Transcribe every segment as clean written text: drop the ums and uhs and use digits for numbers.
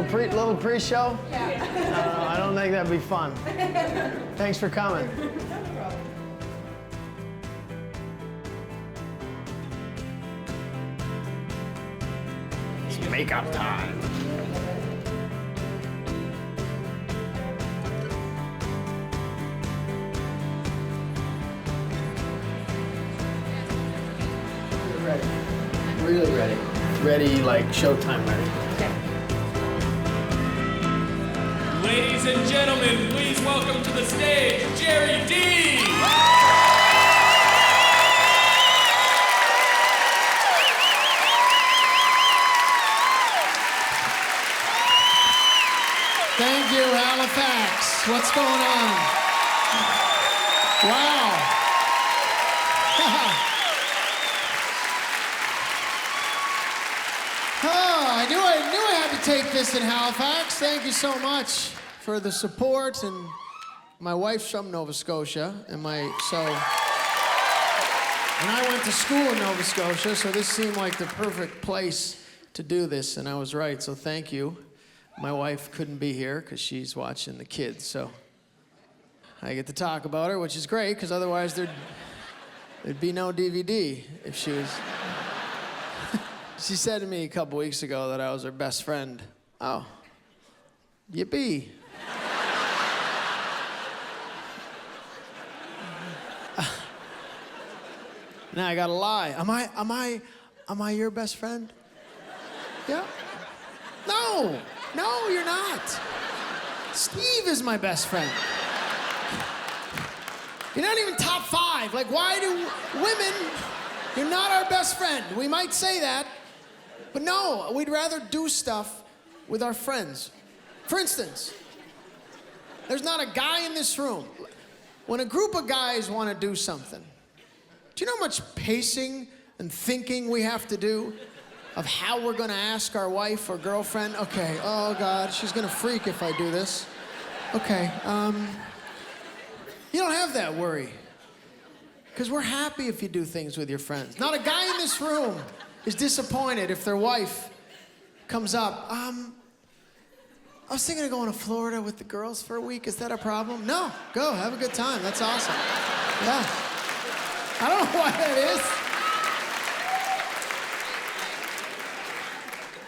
Little pre-show? Yeah. I don't think that'd be fun. Thanks for coming. It's makeup time. We're ready. Really ready. Ready, like Showtime ready. Ladies and gentlemen, please welcome to the stage, Gerry Dee! Thank you, Halifax. What's going on? Wow. I knew I had to take this in Halifax. Thank you so much for the support. And my wife's from Nova Scotia, and I went to school in Nova Scotia, so this seemed like the perfect place to do this, and I was right. So thank you. My wife couldn't be here because she's watching the kids, so I get to talk about her, which is great, because otherwise there'd be no DVD if she was. She said to me a couple weeks ago that I was her best friend. Oh, yippee. Now I gotta lie. Am I your best friend? Yeah? No, you're not. Steve is my best friend. You're not even top 5. Like, why do women, you're not our best friend. We might say that, but no, we'd rather do stuff with our friends. For instance, there's not a guy in this room. When a group of guys want to do something, do you know how much pacing and thinking we have to do of how we're going to ask our wife or girlfriend? Okay, oh God, she's going to freak if I do this. Okay, you don't have that worry. Because we're happy if you do things with your friends. Not a guy in this room is disappointed if their wife comes up. I was thinking of going to Florida with the girls for a week. Is that a problem? No, go, have a good time. That's awesome. Yeah. I don't know why that is.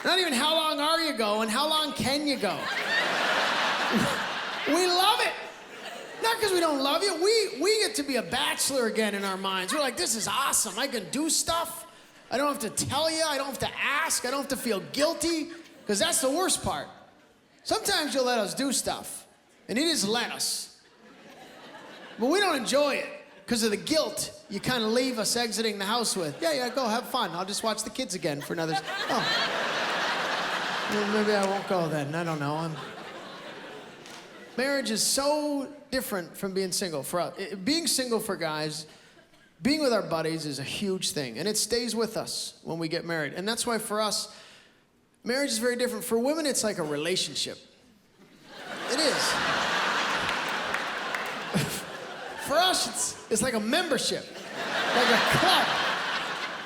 Not even how long are you going, how long can you go? We love it. Not because we don't love you. We get to be a bachelor again in our minds. We're like, this is awesome. I can do stuff. I don't have to tell you. I don't have to ask. I don't have to feel guilty, because that's the worst part. Sometimes you'll let us do stuff, and it is let us. But we don't enjoy it because of the guilt you kind of leave us exiting the house with. Yeah, go have fun. I'll just watch the kids again for another. Oh. Well, maybe I won't go then. I don't know. Marriage is so different from being single. For us, being single for guys, being with our buddies is a huge thing, and it stays with us when we get married. And that's why for us, marriage is very different. For women, it's like a relationship. It is. For us, it's like a membership,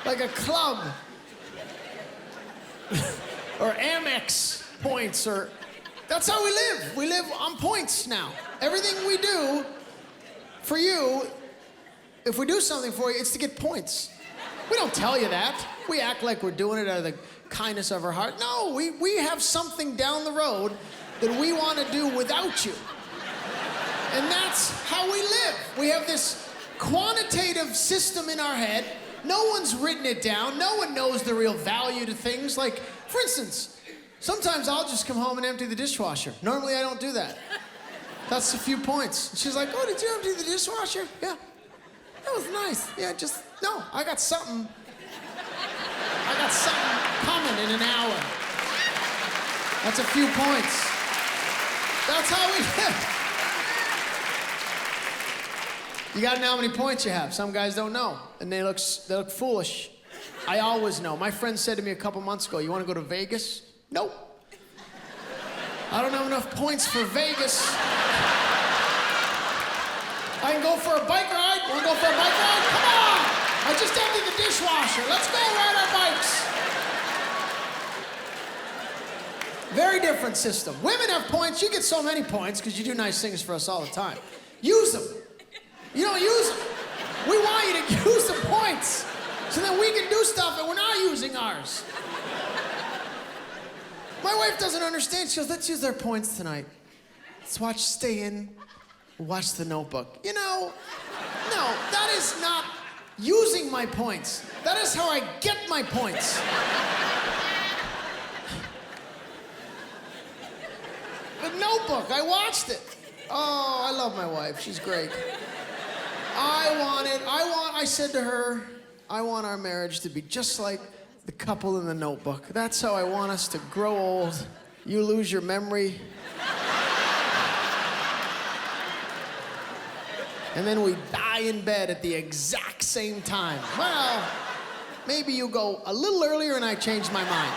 like a club, or Amex points, or that's how we live. We live on points now. Everything we do for you, if we do something for you, it's to get points. We don't tell you that. We act like we're doing it out of the kindness of our heart. No, we have something down the road that we want to do without you. And that's how we live. We have this quantitative system in our head. No one's written it down. No one knows the real value to things. Like, for instance, sometimes I'll just come home and empty the dishwasher. Normally, I don't do that. That's a few points. She's like, oh, did you empty the dishwasher? Yeah. That was nice. Yeah, no, I got something coming in an hour. That's a few points. That's how we live. You gotta know how many points you have. Some guys don't know, and they look foolish. I always know. My friend said to me a couple months ago, you wanna go to Vegas? Nope. I don't have enough points for Vegas. I can go for a bike ride. Wanna go for a bike ride? Come on! I just emptied the dishwasher. Let's go ride our bikes. Very different. different system. Women have points. You get so many points because you do nice things for us all the time. Use them. You don't use them. We want you to use the points so that we can do stuff and we're not using ours. My wife doesn't understand. She goes, let's use their points tonight. Let's watch Stay In, watch The Notebook. You know, no, that is not using my points. That is how I get my points. The Notebook, I watched it. Oh, I love my wife. She's great. I said to her, I want our marriage to be just like the couple in The Notebook. That's how I want us to grow old. You lose your memory. And then we die in bed at the exact same time. Well, maybe you go a little earlier and I change my mind.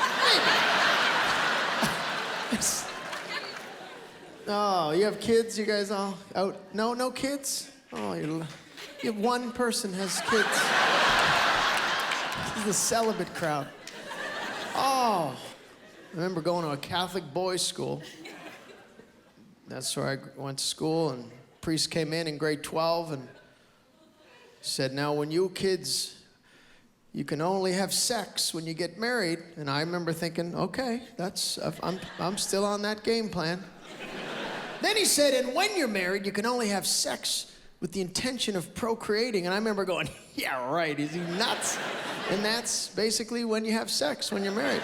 Maybe. Oh, you have kids? You guys all out? No kids? Oh, you have one person has kids. This is the celibate crowd. Oh, I remember going to a Catholic boys' school. That's where I went to school, and priest came in grade 12 and said, now when you kids, you can only have sex when you get married. And I remember thinking, okay, I'm still on that game plan. Then he said, and when you're married, you can only have sex with the intention of procreating. And I remember going, yeah, right, is he nuts? And that's basically when you have sex, when you're married.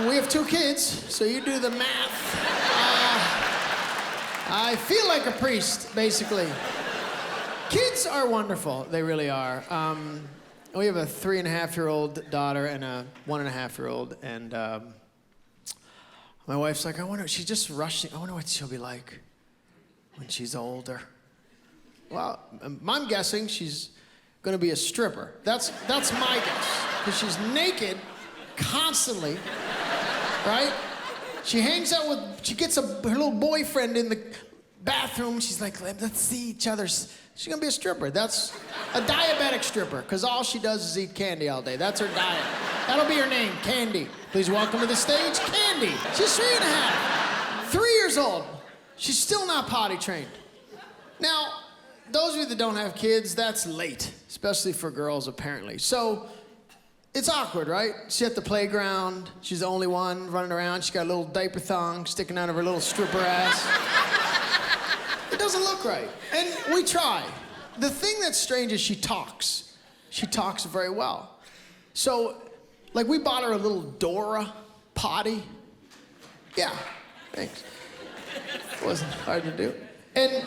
We have 2 kids, so you do the math. I feel like a priest, basically. Kids are wonderful, they really are. We have a 3.5-year-old daughter and a 1.5-year-old, and my wife's like, she's just rushing. I wonder what she'll be like when she's older. Well, I'm guessing she's gonna be a stripper. That's my guess, because she's naked constantly, right? She hangs out she gets her little boyfriend in the bathroom. She's like, let's see each other's. She's gonna be a stripper. That's a diabetic stripper, because all she does is eat candy all day. That's her diet. That'll be her name, Candy. Please welcome to the stage, Candy. She's 3.5. 3 years old. She's still not potty trained. Now, those of you that don't have kids, that's late, especially for girls, apparently. So, it's awkward, right? She's at the playground. She's the only one running around. She's got a little diaper thong sticking out of her little stripper ass. It doesn't look right. And we try. The thing that's strange is she talks. She talks very well. So, like, we bought her a little Dora potty. Yeah, thanks. It wasn't hard to do. And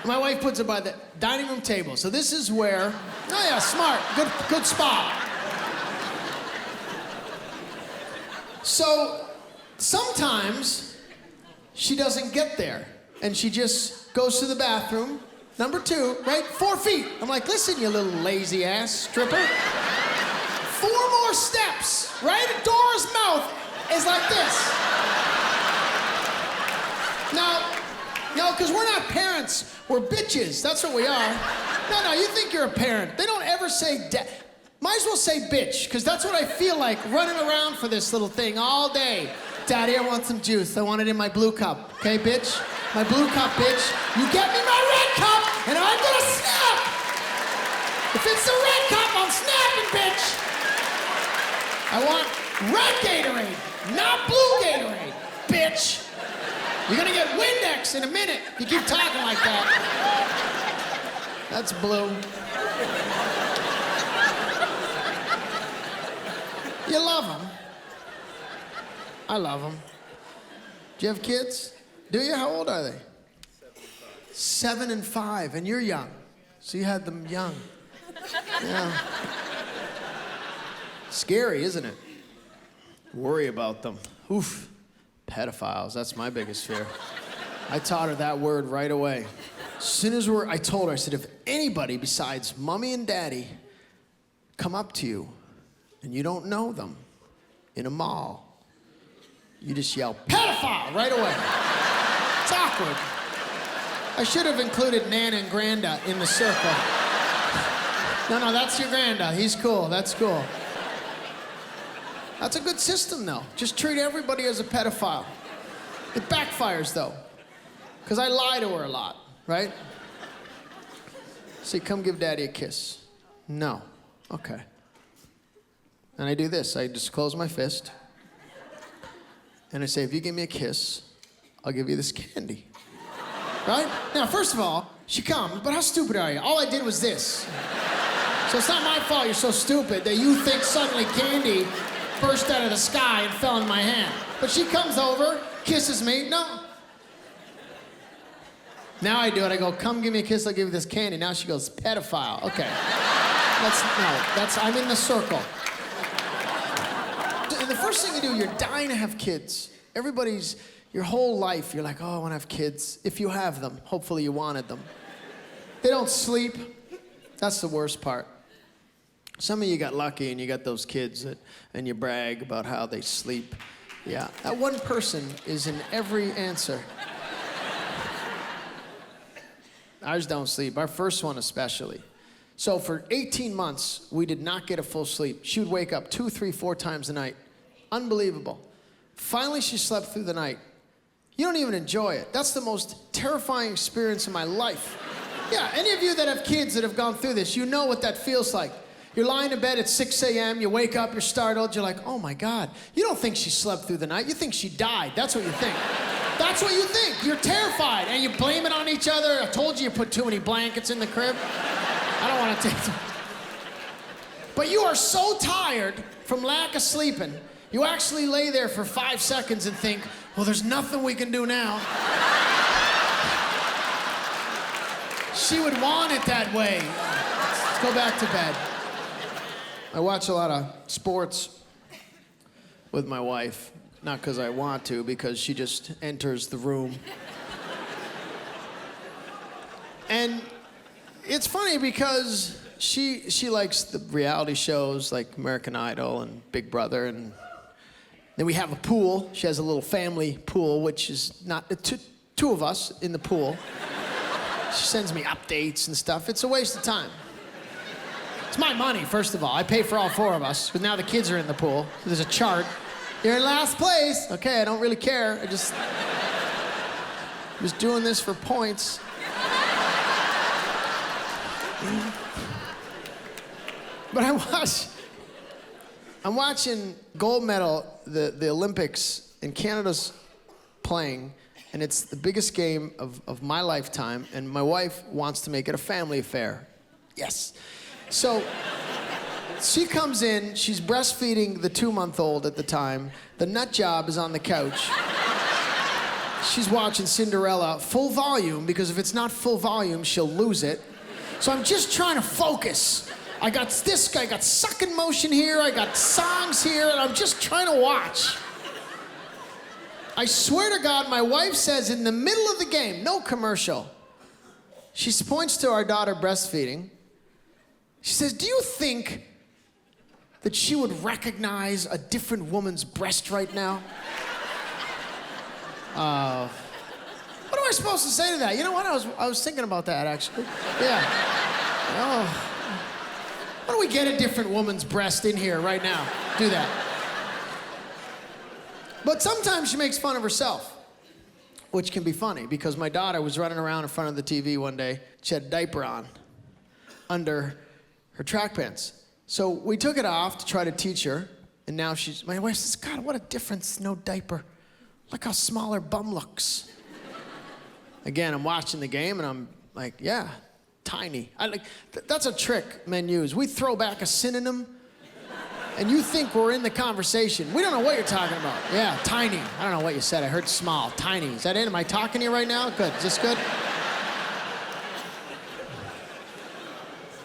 my wife puts it by the dining room table. So this is where, oh yeah, smart, good spot. So sometimes she doesn't get there and she just goes to the bathroom. Number 2, right? 4 feet. I'm like, listen, you little lazy ass stripper. 4 more steps, right? Dora's mouth is like this. No, because we're not parents. We're bitches. That's what we are. No, you think you're a parent. They don't ever say might as well say bitch, because that's what I feel like running around for this little thing all day. Daddy, I want some juice. I want it in my blue cup. Okay, bitch? My blue cup, bitch. You get me my red cup, and I'm gonna snap. If it's the red cup, I'm snapping, bitch. I want red Gatorade, not blue Gatorade, bitch. You're gonna get Windex in a minute if you keep talking like that. That's blue. You love them. I love them. Do you have kids? Do you? How old are they? 7 and 5, and you're young. So you had them young. Yeah. Scary, isn't it? Worry about them. Oof. Pedophiles, that's my biggest fear. I taught her that word right away. As soon as I told her, I said, if anybody besides mommy and daddy come up to you and you don't know them in a mall, you just yell, pedophile, right away. It's awkward. I should have included Nana and Granda in the circle. No, that's your Granda. He's cool, that's cool. That's a good system, though. Just treat everybody as a pedophile. It backfires, though, because I lie to her a lot, right? Say, come give Daddy a kiss. No. Okay. And I do this. I just close my fist, and I say, if you give me a kiss, I'll give you this candy. Right? Now, first of all, she comes, but how stupid are you? All I did was this. So it's not my fault you're so stupid that you think suddenly candy burst out of the sky and fell in my hand. But she comes over, kisses me. No. Now I do it. I go, come give me a kiss, I'll give you this candy. Now she goes, pedophile. Okay. I'm in the circle. And the first thing you do, you're dying to have kids. Your whole life, you're like, oh, I want to have kids. If you have them, hopefully you wanted them. They don't sleep. That's the worst part. Some of you got lucky and you got those kids and you brag about how they sleep. Yeah, that one person is in every answer. Ours don't sleep, our first one especially. So for 18 months, we did not get a full sleep. She would wake up 2, 3, 4 times a night. Unbelievable. Finally, she slept through the night. You don't even enjoy it. That's the most terrifying experience of my life. Yeah, any of you that have kids that have gone through this, you know what that feels like. You're lying in bed at 6 a.m., you wake up, you're startled, you're like, oh my God. You don't think she slept through the night, you think she died. That's what you think. That's what you think. You're terrified, and you blame it on each other. I told you put too many blankets in the crib. I don't want to take them. But you are so tired from lack of sleeping, you actually lay there for 5 seconds and think, well, there's nothing we can do now. She would want it that way. Let's go back to bed. I watch a lot of sports with my wife. Not because I want to, because she just enters the room. And it's funny because she likes the reality shows like American Idol and Big Brother, and then we have a pool. She has a little family pool, which is not two of us in the pool. She sends me updates and stuff. It's a waste of time. It's my money, first of all. I pay for all 4 of us, but now the kids are in the pool. There's a chart. You're in last place. Okay, I don't really care. I'm just doing this for points. But I'm watching gold medal, the Olympics, and Canada's playing, and it's the biggest game of my lifetime, and my wife wants to make it a family affair. Yes. So she comes in, she's breastfeeding the 2-month-old at the time. The nut job is on the couch. She's watching Cinderella full volume, because if it's not full volume, she'll lose it. So I'm just trying to focus. I got sucking motion here, I got songs here, and I'm just trying to watch. I swear to God, my wife says in the middle of the game, no commercial, she points to our daughter breastfeeding. She says, do you think that she would recognize a different woman's breast right now? What am I supposed to say to that? You know what? I was thinking about that, actually. Yeah. Oh. Why don't we get a different woman's breast in here right now? Do that. But sometimes she makes fun of herself, which can be funny, because my daughter was running around in front of the TV one day. She had a diaper on under her track pants. So we took it off to try to teach her, and now my wife says, God, what a difference, no diaper. Look how small her bum looks. Again, I'm watching the game, and I'm like, yeah, tiny. That's a trick men use. We throw back a synonym, and you think we're in the conversation. We don't know what you're talking about. Yeah, tiny. I don't know what you said. I heard small. Tiny. Is that it? Am I talking to you right now? Good. Is this good?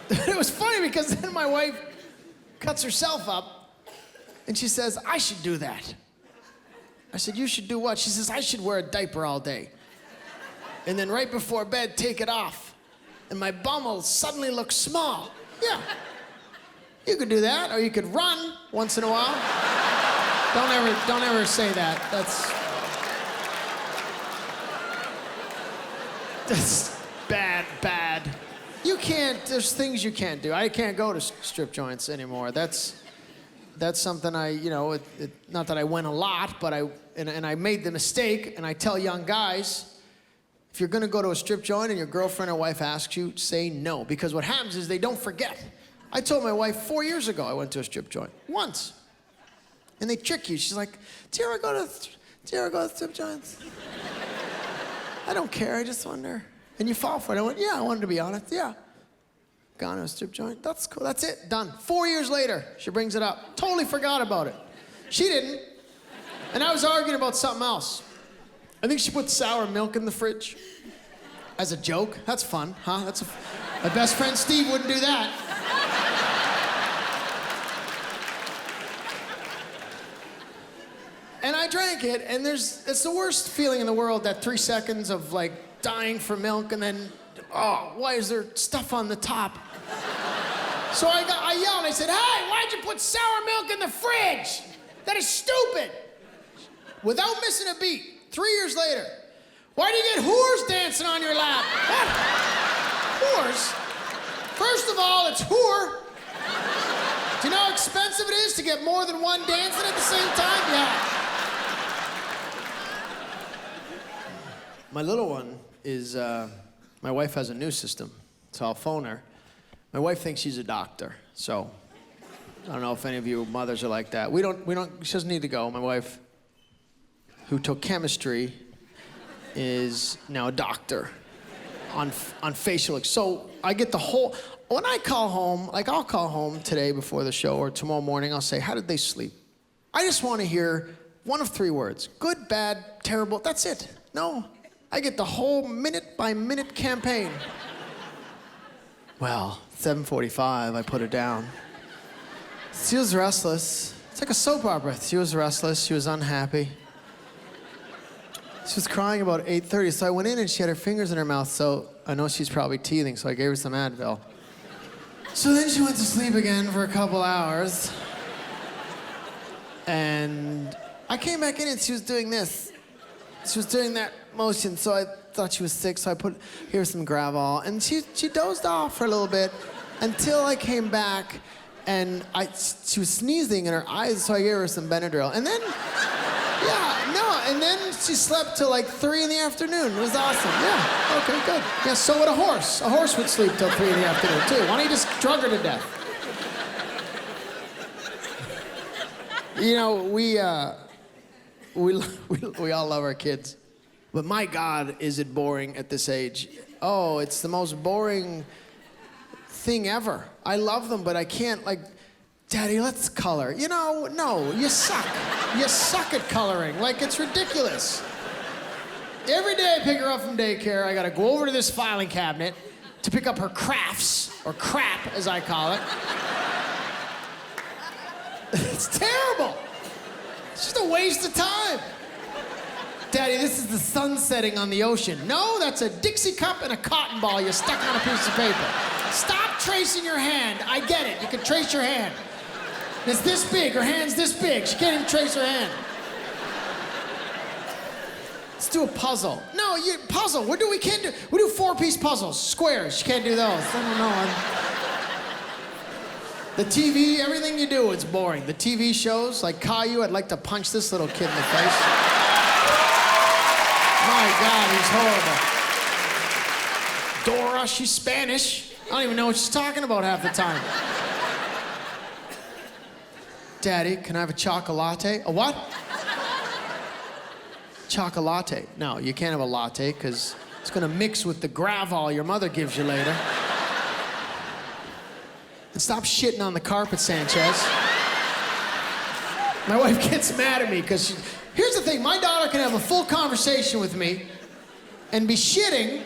It was funny because then my wife cuts herself up, and she says, I should do that. I said, you should do what? She says, I should wear a diaper all day. And then right before bed, take it off. And my bum will suddenly look small. Yeah. You could do that, or you could run once in a while. Don't ever say that. That's bad. You can't, there's things you can't do. I can't go to strip joints anymore. that's something not that I win a lot, but I made the mistake, and I tell young guys, if you're gonna go to a strip joint and your girlfriend or wife asks you, say no, because what happens is they don't forget. I told my wife 4 years ago I went to a strip joint, once. And they trick you. She's like, do you ever go to strip joints? I don't care, I just wonder. And you fall for it. I went, yeah, I wanted to be honest, yeah. Gone to a strip joint, that's cool, that's it, done. 4 years later, she brings it up. Totally forgot about it. She didn't. And I was arguing about something else. I think she put sour milk in the fridge as a joke. That's fun, huh? My best friend Steve wouldn't do that. And I drank it, and it's the worst feeling in the world, that 3 seconds of like dying for milk, and then, oh, why is there stuff on the top? So I yelled, I said, hey, why'd you put sour milk in the fridge? That is stupid. Without missing a beat, 3 years later, why do you get whores dancing on your lap? What? Whores? First of all, it's whore. Do you know how expensive it is to get more than one dancing at the same time? Yeah. My little one is, my wife has a new system, so I'll phone her. My wife thinks she's a doctor, so I don't know if any of you mothers are like that. She doesn't need to go. My wife, who took chemistry, is now a doctor on facial. So I get the whole, when I call home, like I'll call home today before the show or tomorrow morning, I'll say, how did they sleep? I just want to hear one of 3 words. Good, bad, terrible, that's it. No, I get the whole minute-by-minute campaign. Well, 7:45, I put her down. She was restless. It's like a soap opera. She was restless, she was unhappy. She was crying about 8:30, so I went in and she had her fingers in her mouth, so I know she's probably teething, so I gave her some Advil. So then she went to sleep again for a couple hours. And I came back in and she was doing this. She was doing that motion, so I thought she was sick, so I put here some Gravol, and she dozed off for a little bit until I came back, and she was sneezing in her eyes, so I gave her some Benadryl, and then, and then she slept till like 3 in the afternoon. It was awesome. Yeah, okay, good. Yeah, so would a horse. A horse would sleep till 3 in the afternoon too. Why don't you just drug her to death? You know, we all love our kids. But my God, is it boring at this age. Oh, it's the most boring thing ever. I love them, but I can't, like, Daddy, let's color. You know, no, you suck. You suck at coloring. Like, it's ridiculous. Every day I pick her up from daycare, I gotta go over to this filing cabinet to pick up her crafts, or crap, as I call it. It's terrible. It's just a waste of time. Daddy, this is the sun setting on the ocean. No, that's a Dixie cup and a cotton ball you stuck on a piece of paper. Stop tracing your hand. I get it. You can trace your hand. It's this big. Her hand's this big. She can't even trace her hand. Let's do a puzzle. No, puzzle. We can't do. We do 4-piece puzzles. Squares. You can't do those. I don't know. The TV, everything you do, it's boring. The TV shows, like Caillou, I'd like to punch this little kid in the face. My God, he's horrible. Dora, she's Spanish. I don't even know what she's talking about half the time. Daddy, can I have a chocolate? A what? Chocolate. No, you can't have a latte because it's gonna mix with the Gravol your mother gives you later. And stop shitting on the carpet, Sanchez. My wife gets mad at me because here's the thing, my daughter can have a full conversation with me and be shitting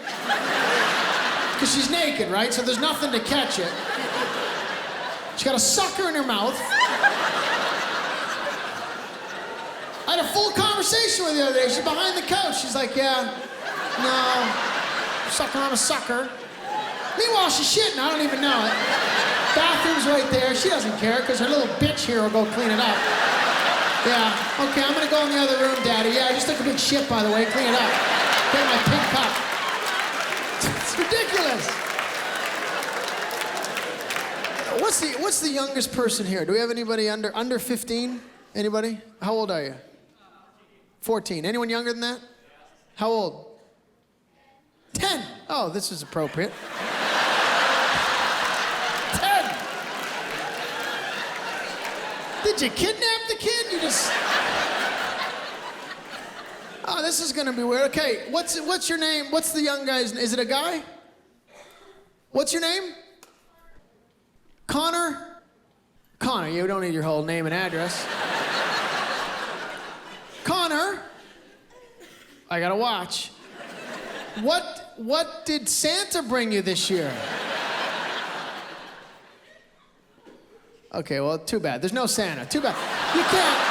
because she's naked, right? So there's nothing to catch it. She's got a sucker in her mouth. I had a full conversation with her the other day. She's behind the couch. She's like, yeah, no, sucking on a sucker. Meanwhile, she's shitting. I don't even know it. Bathroom's right there. She doesn't care because her little bitch here will go clean it up. Yeah, okay, I'm gonna go in the other room, Daddy. Yeah, I just took a big shit, by the way. Clean it up. Get my pink cup. It's ridiculous. What's the youngest person here? Do we have anybody under 15? Anybody? How old are you? 14. Anyone younger than that? How old? 10. Oh, this is appropriate. 10. Did you kidnap the kid? You just... Oh, this is gonna be weird. Okay, what's your name? What's the young guy's? Is it a guy? What's your name? Connor? Connor, you don't need your whole name and address. Connor, I gotta watch. What did Santa bring you this year? Okay, well, too bad. There's no Santa. Too bad. You can't,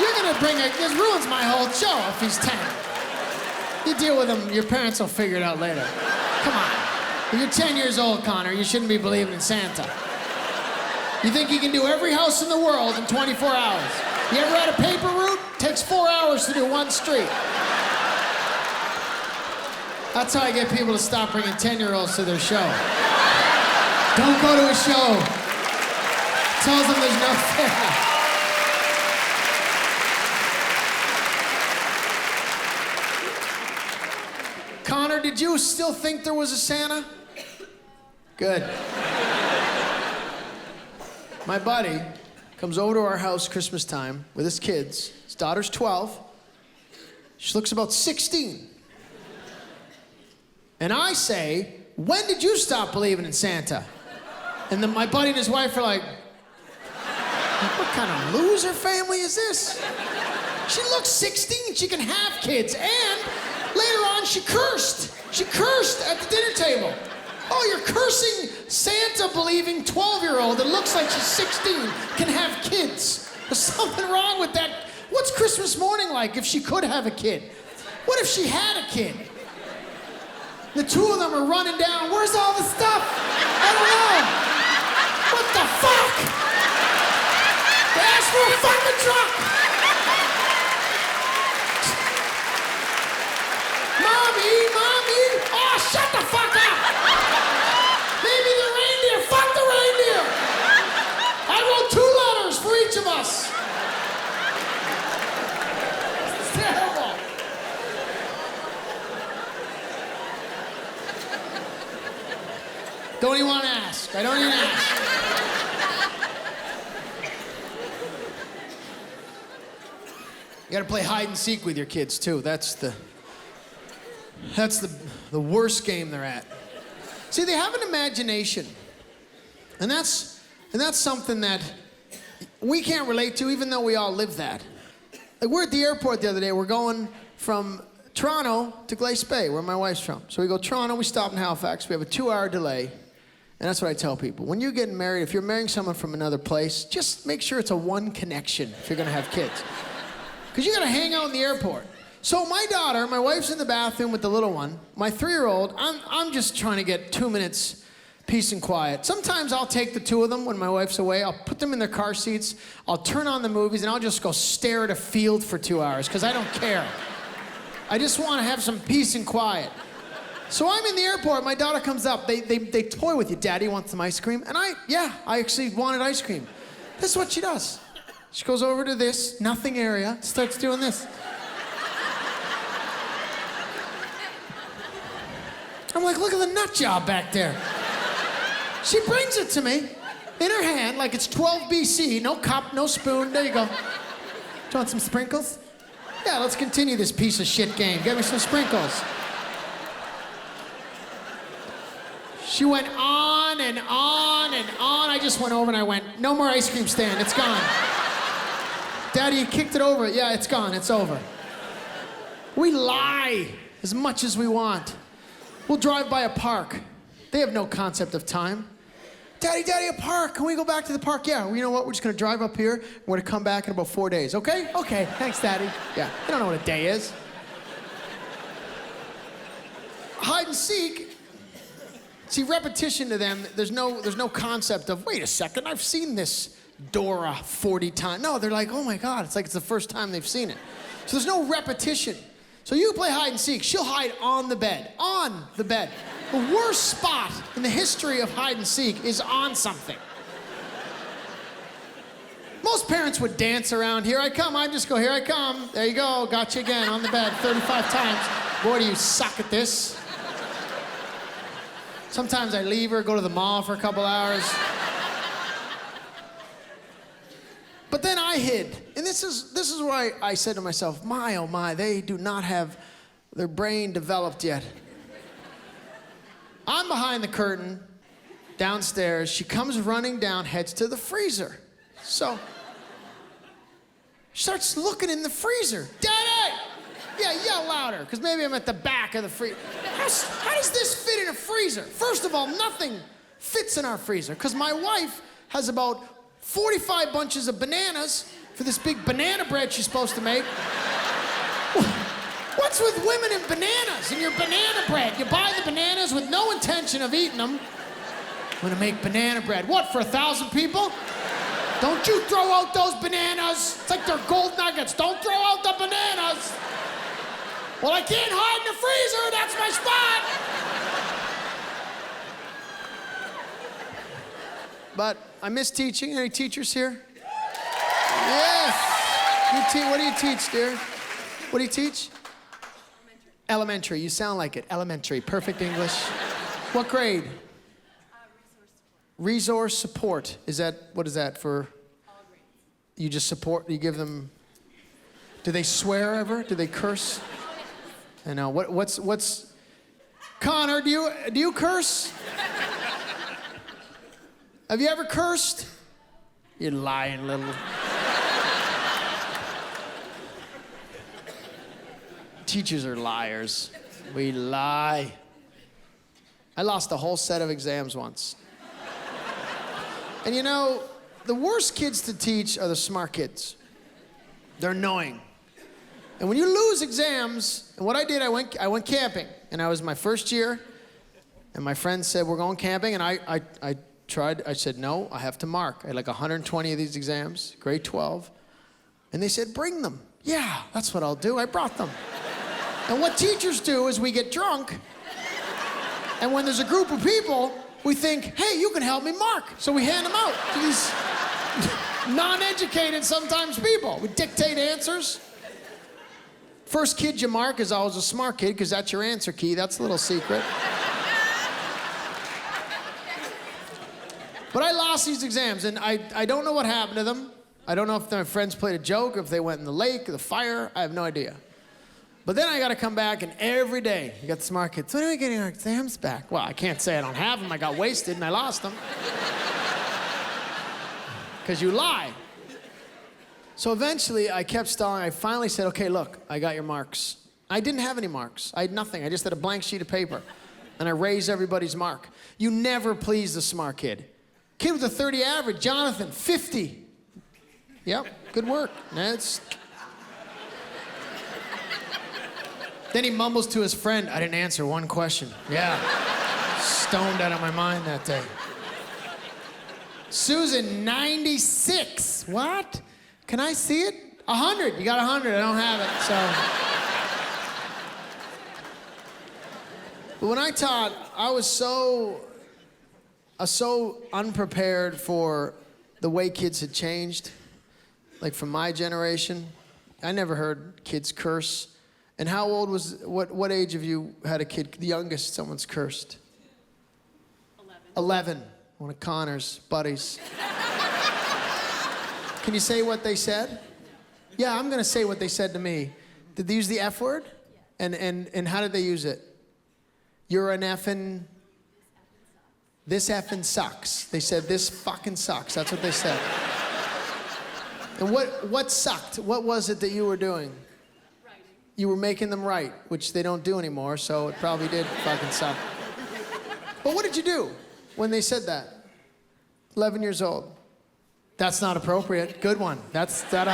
you're gonna bring this ruins my whole show if he's 10. You deal with him, your parents will figure it out later. Come on. If you're 10 years old, Connor, you shouldn't be believing in Santa. You think you can do every house in the world in 24 hours. You ever had a paper route? Takes 4 hours to do one street. That's how I get people to stop bringing 10-year-olds to their show. Don't go to a show. Tells them there's no Santa. Connor, did you still think there was a Santa? Good. My buddy comes over to our house Christmas time with his kids. His daughter's 12. She looks about 16. And I say, when did you stop believing in Santa? And then my buddy and his wife are like, what kind of loser family is this? She looks 16, she can have kids, and later on she cursed. She cursed at the dinner table. Oh, you're cursing Santa-believing 12-year-old that looks like she's 16 can have kids. There's something wrong with that. What's Christmas morning like if she could have a kid? What if she had a kid? The two of them are running down. Where's all the stuff? I don't know. What the fuck? They asked for a fucking truck. Mommy. Oh, shut the fuck up. Maybe the reindeer. Fuck the reindeer. I wrote 2 letters for each of us. It's terrible. Don't even want to ask. I don't even ask. You gotta play hide and seek with your kids too. That's the worst game they're at. See, they have an imagination. And that's something that we can't relate to, even though we all live that. Like, we're at the airport the other day. We're going from Toronto to Glace Bay, where my wife's from. So we go Toronto, we stop in Halifax. We have a 2-hour delay. And that's what I tell people. When you're getting married, if you're marrying someone from another place, just make sure it's a one connection if you're gonna have kids. Because you're gonna hang out in the airport. So my daughter, my wife's in the bathroom with the little one. My 3-year-old, I'm just trying to get 2 minutes peace and quiet. Sometimes I'll take the 2 of them when my wife's away. I'll put them in their car seats. I'll turn on the movies, and I'll just go stare at a field for 2 hours, because I don't care. I just want to have some peace and quiet. So I'm in the airport. My daughter comes up. They toy with you. Daddy wants some ice cream. And I actually wanted ice cream. This is what she does. She goes over to this nothing area, starts doing this. I'm like, look at the nut job back there. She brings it to me in her hand like it's 12 BC. No cup, no spoon. There you go. Do you want some sprinkles? Yeah, let's continue this piece of shit game. Get me some sprinkles. She went on and on and on. I just went over and I went, no more ice cream stand. It's gone. Daddy, you kicked it over. Yeah, it's gone. It's over. We lie as much as we want. We'll drive by a park. They have no concept of time. Daddy, a park. Can we go back to the park? Yeah, well, you know what? We're just gonna drive up here. We're gonna come back in about 4 days, okay? Okay, thanks, Daddy. Yeah, they don't know what a day is. Hide and seek. See, repetition to them, there's no concept of, wait a second, I've seen this Dora 40 times. No, they're like, oh my God, it's like it's the first time they've seen it. So there's no repetition. So you play hide and seek. She'll hide on the bed. On the bed. The worst spot in the history of hide and seek is on something. Most parents would dance around, here I come, I just go, here I come. There you go, got you again on the bed 35 times. Boy, do you suck at this. Sometimes I leave her, go to the mall for a couple hours. But then I hid. And this is where I said to myself, my, oh my, they do not have their brain developed yet. I'm behind the curtain, downstairs. She comes running down, heads to the freezer. So, she starts looking in the freezer. Daddy! Yeah, yell louder, because maybe I'm at the back of the freezer. How does this fit in a freezer? First of all, nothing fits in our freezer, because my wife has about 45 bunches of bananas for this big banana bread she's supposed to make. What's with women and bananas and your banana bread? You buy the bananas with no intention of eating them. I'm gonna make banana bread. What, for 1,000 people? Don't you throw out those bananas. It's like they're gold nuggets. Don't throw out the bananas. Well, I can't hide in the freezer. That's my spot. But I miss teaching. Any teachers here? Yes. What do you teach, dear? What do you teach? Elementary. You sound like it. Elementary. Perfect English. What grade? Resource support. What is that for? All grades. You just support, you give them, do they swear ever? Do they curse? I know, what's, Connor, do you curse? Have you ever cursed? You lying little. Teachers are liars. We lie. I lost a whole set of exams once. And you know, the worst kids to teach are the smart kids. They're annoying. And when you lose exams, and what I did, I went camping. And I was my first year, and my friend said, we're going camping, and I said, no, I have to mark. I had like 120 of these exams, grade 12. And they said, bring them. Yeah, that's what I'll do. I brought them. And what teachers do is we get drunk, and when there's a group of people, we think, hey, you can help me mark. So we hand them out to these non-educated, sometimes, people. We dictate answers. First kid you mark is always a smart kid, because that's your answer key. That's a little secret. But I lost these exams, and I don't know what happened to them. I don't know if my friends played a joke, or if they went in the lake, or the fire. I have no idea. But then I got to come back, and every day, you got the smart kids. When are we getting our exams back? Well, I can't say I don't have them. I got wasted, and I lost them. Because you lie. So eventually, I kept stalling. I finally said, okay, look, I got your marks. I didn't have any marks. I had nothing. I just had a blank sheet of paper. And I raised everybody's mark. You never please the smart kid. Kid with a 30 average, Jonathan, 50. Yep, good work. Then he mumbles to his friend, I didn't answer one question. Yeah, stoned out of my mind that day. Susan, 96. What? Can I see it? 100. You got 100. I don't have it, so. But when I taught, I was so unprepared for the way kids had changed. Like from my generation, I never heard kids curse. And how old what age have you had a kid, the youngest someone's cursed? 11. One of Connor's buddies. Can you say what they said? Yeah, I'm gonna say what they said to me. Did they use the F word? Yeah. And how did they use it? You're an effing... This effing sucks. They said, this fucking sucks. That's what they said. And what sucked? What was it that you were doing? Writing. You were making them write, which they don't do anymore, so it probably did fucking suck. But what did you do when they said that? 11 years old. That's not appropriate. Good one. That's not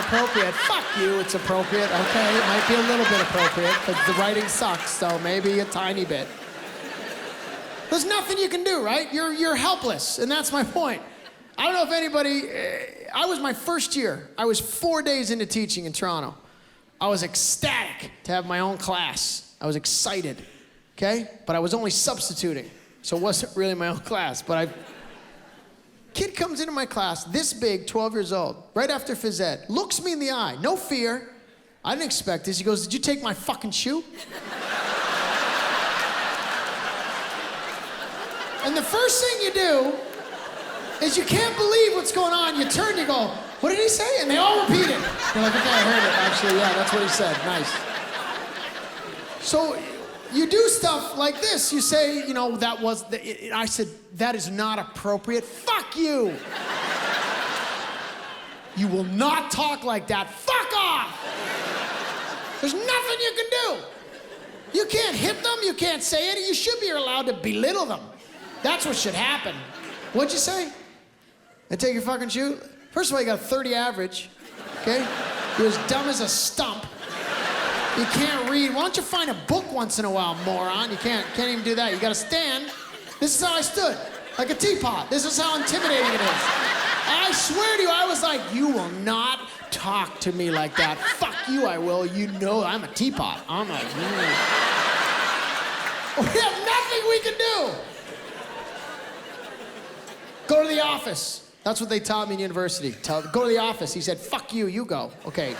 appropriate. Fuck you, it's appropriate. Okay, it might be a little bit appropriate, but the writing sucks, so maybe a tiny bit. There's nothing you can do, right? You're helpless, and that's my point. I don't know if anybody, I was my first year. I was 4 days into teaching in Toronto. I was ecstatic to have my own class. I was excited. okay? But I was only substituting, so it wasn't really my own class. Kid comes into my class, this big, 12 years old, right after phys ed, looks me in the eye, no fear. I didn't expect this. He goes, "Did you take my fucking shoe?" And the first thing you do is you can't believe what's going on. You turn, you go, "What did he say?" And they all repeat it. They're like, "Okay, I heard it, actually. Yeah, that's what he said. Nice." So you do stuff like this. You say, you know, I said, "That is not appropriate." "Fuck you." "You will not talk like that." "Fuck off." There's nothing you can do. You can't hit them. You can't say it. You should be allowed to belittle them. That's what should happen. What'd you say? "I take your fucking shoe?" First of all, you got a 30 average, okay? You're as dumb as a stump. You can't read. Why don't you find a book once in a while, moron? You can't even do that. You gotta stand. This is how I stood, like a teapot. This is how intimidating it is. I swear to you, I was like, "You will not talk to me like that. Fuck you, I will. You know I'm a teapot." I'm like, We have nothing we can do. Go to the office. That's what they taught me in university. Go to the office. He said, "Fuck you, you go." Okay.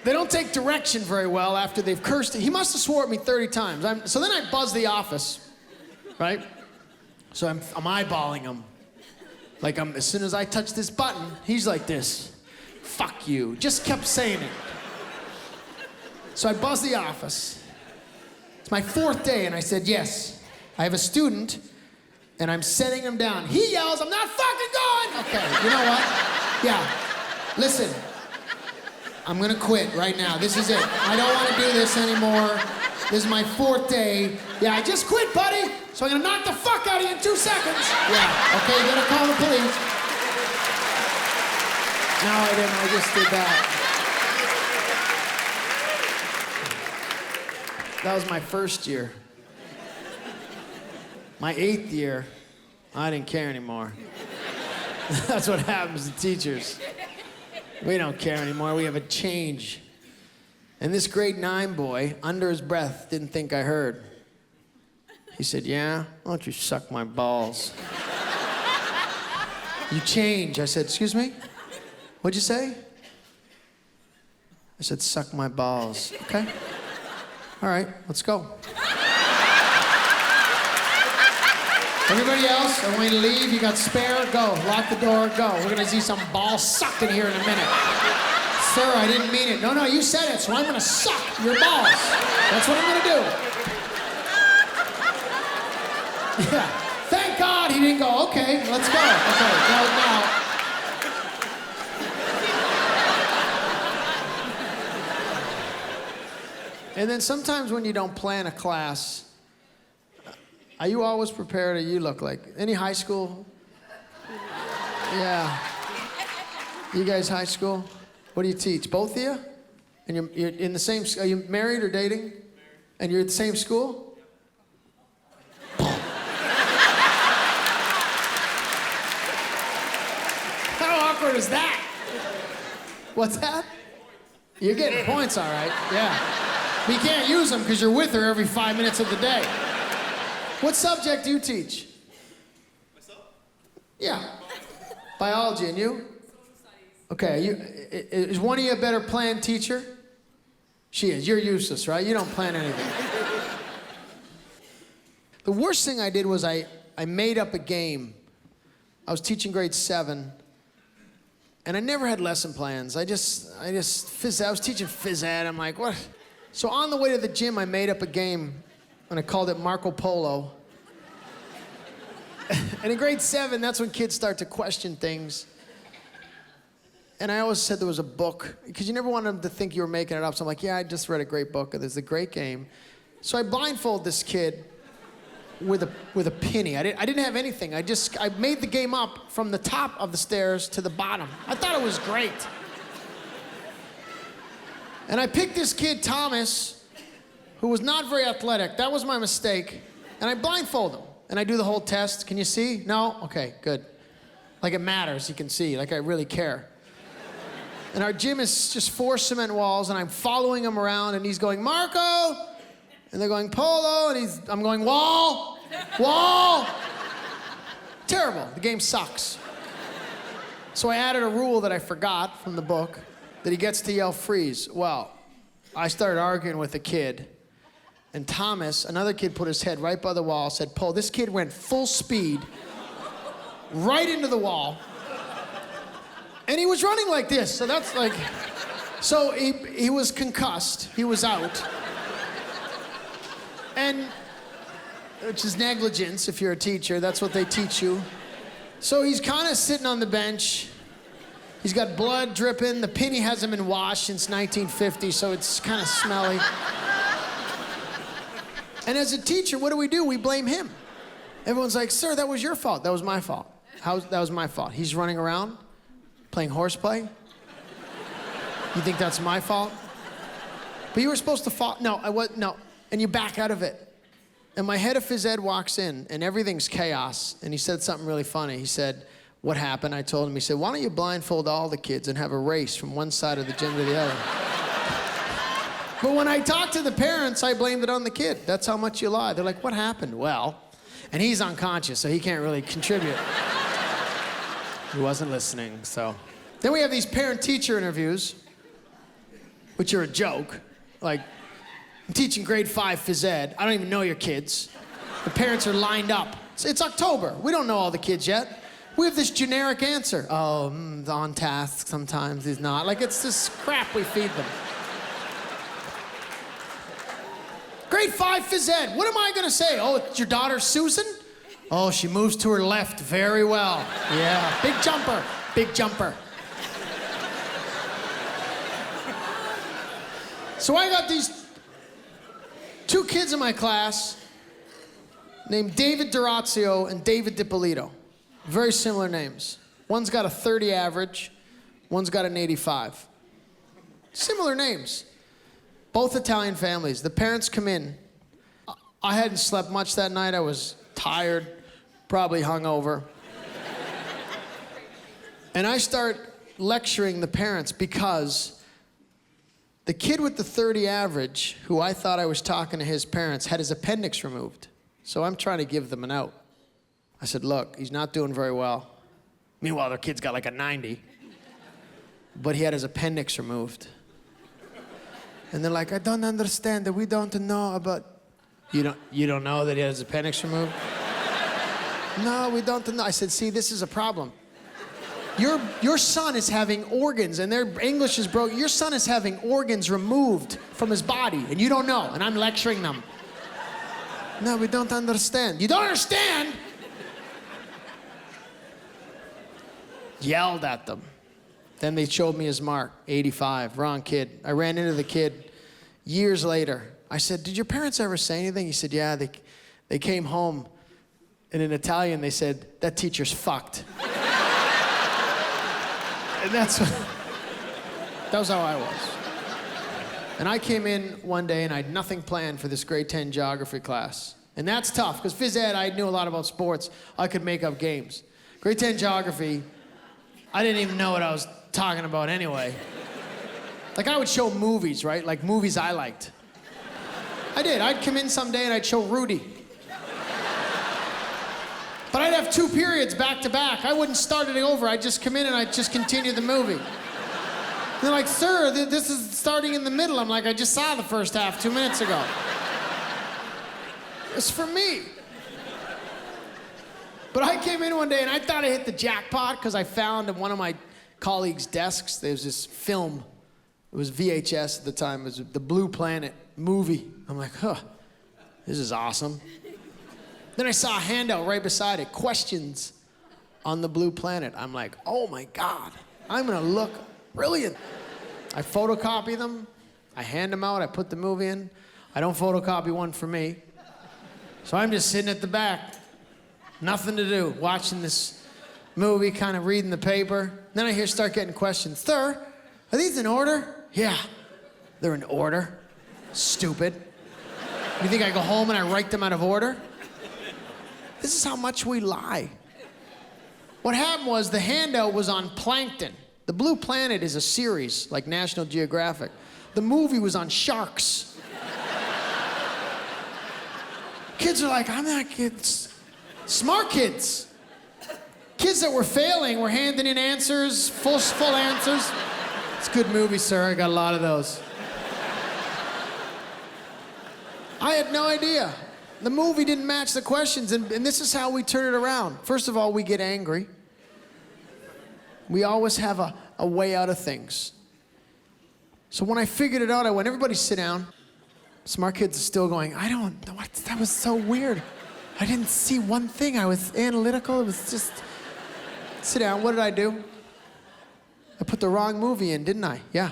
They don't take direction very well after they've cursed. He must have swore at me 30 times. So then I buzz the office, right? So I'm eyeballing him. Like as soon as I touch this button, he's like this. "Fuck you." Just kept saying it. So I buzz the office. It's my 4th day, and I said, "Yes, I have a student, and I'm setting him down." He yells, "I'm not fucking going!" Okay, you know what? Yeah, listen. I'm gonna quit right now. This is it. I don't want to do this anymore. This is my 4th day. Yeah, I just quit, buddy. So I'm gonna knock the fuck out of you in 2 seconds. Yeah, okay, you're gonna call the police. No, I didn't. I just did that. That was my 1st year. My 8th year, I didn't care anymore. That's what happens to teachers. We don't care anymore. We have a change. And this grade 9 boy, under his breath, didn't think I heard. He said, "Yeah, why don't you suck my balls?" "You change." I said, "Excuse me? What'd you say?" I said, "Suck my balls." "Okay. All right, let's go." Everybody else, I want you to leave. You got spare? Go. Lock the door. Go. We're going to see some ball sucking here in a minute. "Sir, I didn't mean it." "No, you said it, so I'm going to suck your balls. That's what I'm going to do." Yeah. Thank God he didn't go, "Okay, let's go." Okay, now. And then sometimes when you don't plan a class, are you always prepared, or you look like? Any high school? Yeah. You guys high school? What do you teach? Both of you? And you're in the same, are you married or dating? Married. And you're at the same school? How awkward is that? What's that? You're getting points, all right. Yeah. But you can't use them because you're with her every 5 minutes of the day. What subject do you teach? Myself? Yeah. Biology. And you? Okay. Is one of you a better planned teacher? She is. You're useless, right? You don't plan anything. The worst thing I did was I made up a game. I was teaching grade 7, and I never had lesson plans. I was teaching phys ed. I'm like, what? So on the way to the gym, I made up a game, and I called it Marco Polo. And in grade 7, that's when kids start to question things. And I always said there was a book, because you never want them to think you were making it up. So I'm like, yeah, I just read a great book, and there's a great game. So I blindfold this kid with a penny. I didn't have anything. I made the game up from the top of the stairs to the bottom. I thought it was great. And I picked this kid, Thomas, who was not very athletic. That was my mistake. And I blindfold him. And I do the whole test. Can you see? No? Okay, good. Like it matters, you can see. Like I really care. And our gym is just 4 cement walls, and I'm following him around, and he's going, Marco! And they're going, Polo, and I'm going, wall! Wall! Terrible. The game sucks. So I added a rule that I forgot from the book, that he gets to yell freeze. Well, I started arguing with a kid, and Thomas, another kid, put his head right by the wall, said, Paul, this kid went full speed right into the wall, and he was running like this, so that's like, so he was concussed, he was out. And, which is negligence if you're a teacher, that's what they teach you. So he's kind of sitting on the bench. He's got blood dripping. The penny hasn't been washed since 1950, so it's kind of smelly. And as a teacher, what do? We blame him. Everyone's like, sir, that was your fault. That was my fault. That was my fault. He's running around playing horseplay. You think that's my fault? But you were supposed to fall. No, I was, no. And you back out of it. And my head of phys ed walks in, and everything's chaos. And he said something really funny. He said, what happened? I told him, he said, why don't you blindfold all the kids and have a race from one side of the gym to the other? But when I talked to the parents, I blamed it on the kid. That's how much you lie. They're like, what happened? Well, and he's unconscious, so he can't really contribute. He wasn't listening, so. Then we have these parent-teacher interviews, which are a joke. Like, I'm teaching grade 5 phys ed. I don't even know your kids. The parents are lined up. It's October. We don't know all the kids yet. We have this generic answer. Oh, on task sometimes, he's not. Like, it's this crap we feed them. Grade 5 phys ed. What am I gonna say? Oh, it's your daughter Susan? Oh, she moves to her left very well. Yeah, big jumper, big jumper. So I got these 2 kids in my class named David Durazio and David DiPolito. Very similar names. One's got a 30 average, one's got an 85. Similar names. Both Italian families. The parents come in. I hadn't slept much that night. I was tired, probably hungover. And I start lecturing the parents because the kid with the 30 average, who I thought I was talking to his parents, had his appendix removed. So I'm trying to give them an out. I said, look, he's not doing very well. Meanwhile, their kid's got like a 90. But he had his appendix removed. And they're like, I don't understand that we don't know about... You don't know that he has his appendix removed? No, we don't know. I said, see, this is a problem. Your son is having organs, and their English is broken. Your son is having organs removed from his body, and you don't know, and I'm lecturing them. No, we don't understand. You don't understand? Yelled at them. Then they showed me his mark, 85, wrong kid. I ran into the kid years later. I said, did your parents ever say anything? He said, yeah, they came home, and in Italian they said, that teacher's fucked. And that was how I was. And I came in one day and I had nothing planned for this grade 10 geography class. And that's tough, because phys ed, I knew a lot about sports. I could make up games. Grade 10 geography, I didn't even know what I was talking about anyway. Like, I would show movies, right? Like movies I liked. I did. I'd come in someday and I'd show Rudy. But I'd have 2 periods back to back. I wouldn't start it over. I'd just come in and I'd just continue the movie. They're like, sir, this is starting in the middle. I'm like, I just saw the first half 2 minutes ago. It's for me. But I came in one day and I thought I hit the jackpot because I found in one of my colleagues' desks, there's this film. It was VHS at the time. It was the Blue Planet movie. I'm like, huh, this is awesome. Then I saw a handout right beside it, questions on the Blue Planet. I'm like, oh my God, I'm gonna look brilliant. I photocopy them, I hand them out, I put the movie in. I don't photocopy one for me. So I'm just sitting at the back, nothing to do, watching this movie, kind of reading the paper. Then I start getting questions. Sir, are these in order? Yeah, they're in order. Stupid. You think I go home and I write them out of order? This is how much we lie. What happened was the handout was on plankton. The Blue Planet is a series, like National Geographic. The movie was on sharks. Kids are like, I'm not kids. Smart kids. Kids that were failing were handing in answers, full answers. It's a good movie, sir. I got a lot of those. I had no idea. The movie didn't match the questions, and this is how we turn it around. First of all, we get angry. We always have a way out of things. So when I figured it out, I went, everybody sit down. Smart kids are still going, I don't know, what, that was so weird. I didn't see one thing. I was analytical. It was just, sit down. What did I do? I put the wrong movie in, didn't I? Yeah,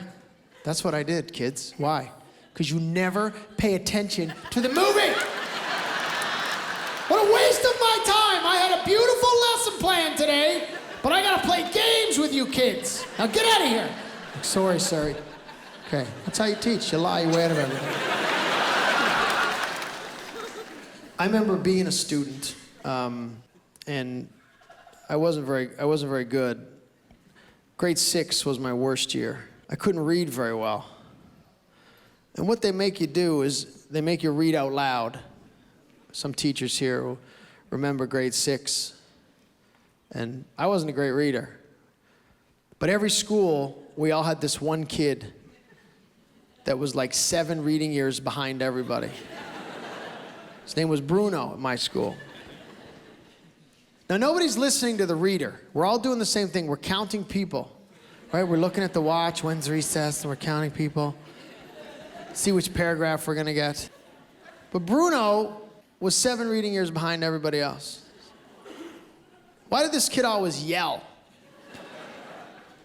that's what I did, kids. Why? Because you never pay attention to the movie. What a waste of my time. I had a beautiful lesson plan today, but I gotta play games with you kids. Now get out of here. Sorry, sorry. Okay, that's how you teach. You lie, you way out of everything. I remember being a student, and I wasn't very good. Grade 6 was my worst year. I couldn't read very well. And what they make you do is they make you read out loud. Some teachers here will remember grade 6. And I wasn't a great reader. But every school, we all had this one kid that was like 7 reading years behind everybody. His name was Bruno at my school. Now, nobody's listening to the reader. We're all doing the same thing. We're counting people, right? We're looking at the watch, when's recess, and we're counting people. See which paragraph we're gonna get. But Bruno was 7 reading years behind everybody else. Why did this kid always yell?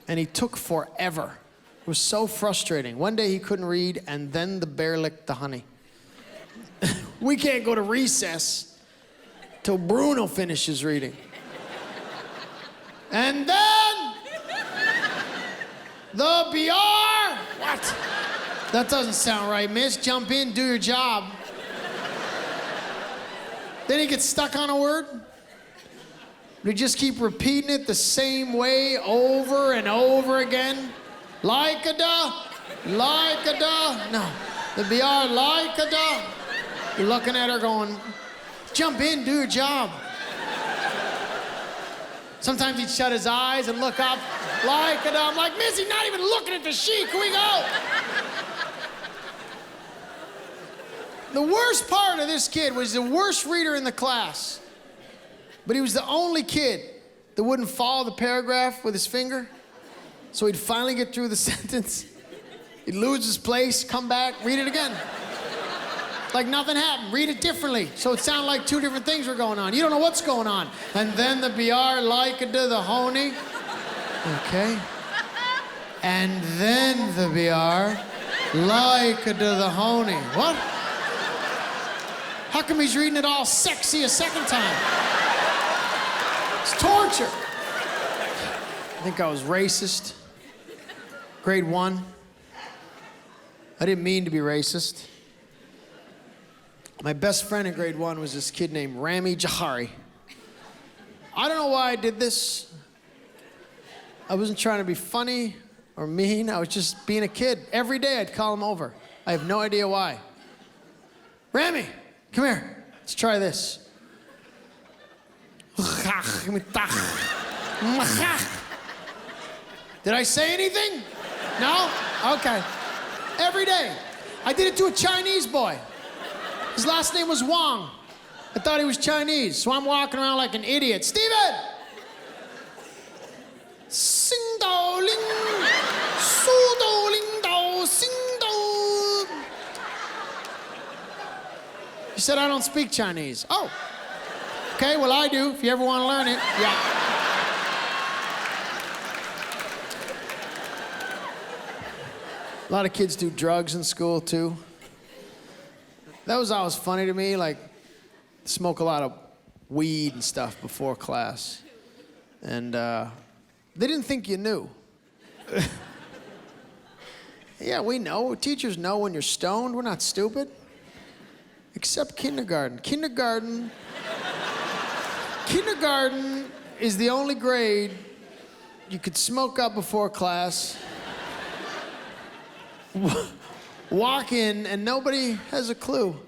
And he took forever. It was so frustrating. One day he couldn't read, and then the bear licked the honey. We can't go to recess till Bruno finishes reading. And then the BR. What? That doesn't sound right, miss. Jump in, do your job. Then he gets stuck on a word. We just keep repeating it the same way over and over again. Like-a-da, like-a-da. No, the BR, like-a-da. You're looking at her going, jump in, do your job. Sometimes he'd shut his eyes and look up, like-a-da. I'm like, miss, he's not even looking at the sheet. Can we go? The worst part of this kid was the worst reader in the class. But he was the only kid that wouldn't follow the paragraph with his finger. So he'd finally get through the sentence. He'd lose his place, come back, read it again. Like nothing happened. Read it differently. So it sounded like 2 different things were going on. You don't know what's going on. And then the BR, like-a-da, the honey. Okay. And then the BR, like-a-da, the honey. What? How come he's reading it all sexy a second time? It's torture. I think I was racist. Grade 1. I didn't mean to be racist. My best friend in grade 1 was this kid named Rami Jahari. I don't know why I did this. I wasn't trying to be funny or mean. I was just being a kid. Every day I'd call him over. I have no idea why. Rami, come here. Let's try this. Did I say anything? No? Okay. Every day. I did it to a Chinese boy. His last name was Wang. I thought he was Chinese, so I'm walking around like an idiot. Steven! Sing do ling, su do ling do, sing do. He said I don't speak Chinese. Oh. Okay, well I do, if you ever want to learn it. Yeah. A lot of kids do drugs in school too. That was always funny to me, like smoke a lot of weed and stuff before class. And they didn't think you knew. Yeah, we know. Teachers know when you're stoned. We're not stupid. Except kindergarten. Kindergarten is the only grade you could smoke up before class, walk in, and nobody has a clue.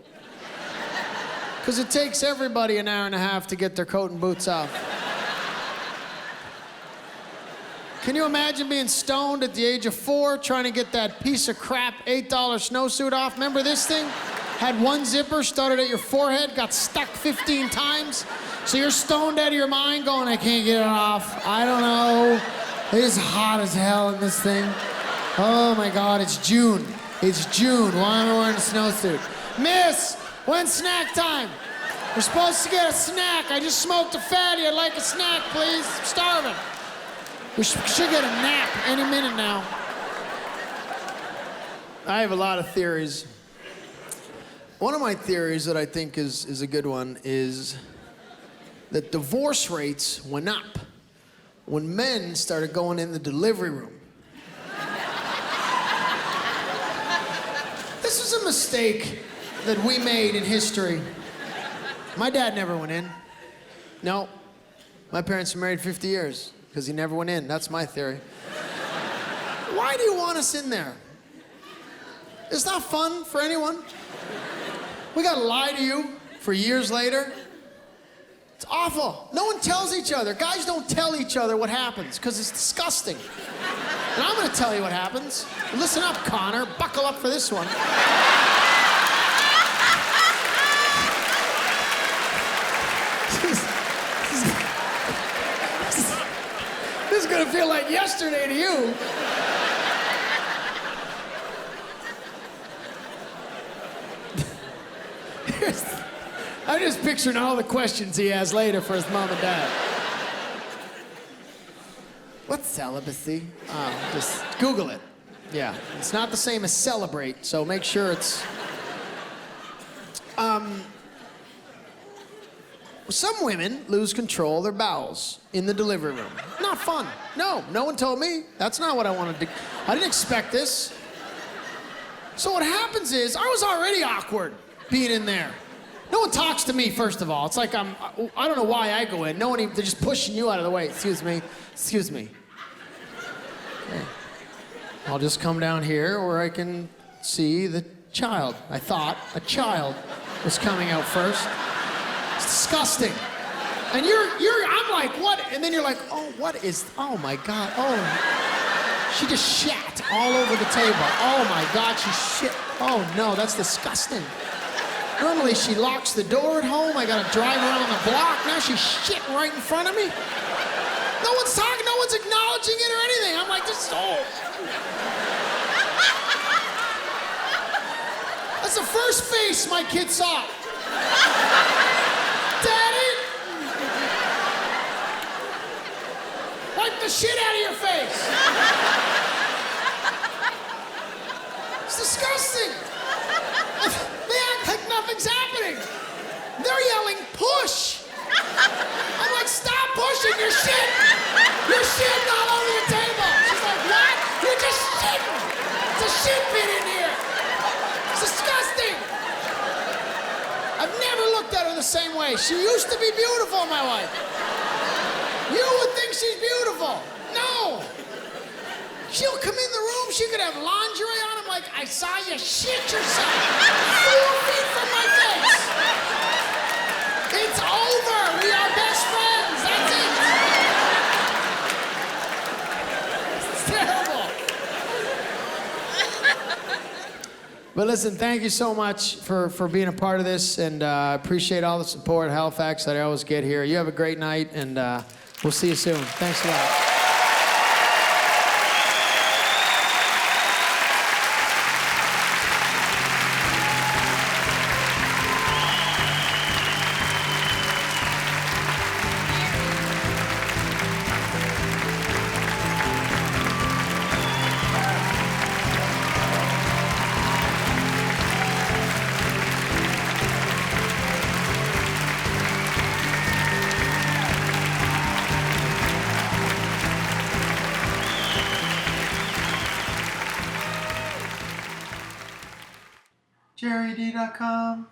Because it takes everybody an hour and a half to get their coat and boots off. Can you imagine being stoned at the age of 4 trying to get that piece of crap $8 snowsuit off? Remember this thing? Had one zipper, started at your forehead, got stuck 15 times. So you're stoned out of your mind going, I can't get it off. I don't know. It is hot as hell in this thing. Oh my God, it's June. It's June. Why am I wearing a snowsuit? Miss, when's snack time? We're supposed to get a snack. I just smoked a fatty. I'd like a snack, please. I'm starving. We should get a nap any minute now. I have a lot of theories. One of my theories that I think is a good one is that divorce rates went up when men started going in the delivery room. This was a mistake that we made in history. My dad never went in. No. My parents were married 50 years because he never went in. That's my theory. Why do you want us in there? It's not fun for anyone. We gotta lie to you for years later. It's awful. No one tells each other. Guys don't tell each other what happens because it's disgusting. And I'm gonna tell you what happens. Listen up, Connor. Buckle up for this one. This is gonna feel like yesterday to you. I'm just picturing all the questions he has later for his mom and dad. What's celibacy? Just Google it. Yeah, it's not the same as celebrate, so make sure it's... Some women lose control of their bowels in the delivery room. Not fun. No one told me. That's not what I wanted to... I didn't expect this. So what happens is, I was already awkward being in there. No one talks to me, first of all. It's like I don't know why I go in. No one even, they're just pushing you out of the way. Excuse me. Okay. I'll just come down here where I can see the child. I thought a child was coming out first. It's disgusting. And I'm like, what? And then you're like, oh my God, she just shat all over the table. Oh my God, she shit. Oh no, that's disgusting. Normally she locks the door at home. I gotta drive around the block. Now she's shitting right in front of me. No one's talking, no one's acknowledging it or anything. I'm like, this is old. That's the first face my kid saw. Daddy! Wipe the shit out of your face. It's disgusting. They act like nothing's happening. They're yelling, push. I'm like, stop pushing, you're shitting. You're shitting all over the table. She's like, what? You're just shitting. It's a shit pit in here. It's disgusting. I've never looked at her the same way. She used to be beautiful, my wife. You would think she's beautiful. No. She'll come in the room, she could have lingerie on. I'm like, I saw you shit yourself 4 feet from my face. It's over. We are best friends. That's it. It's terrible. But listen, thank you so much for being a part of this, and I appreciate all the support at Halifax that I always get here. You have a great night, and we'll see you soon. Thanks a lot. GerryDee.com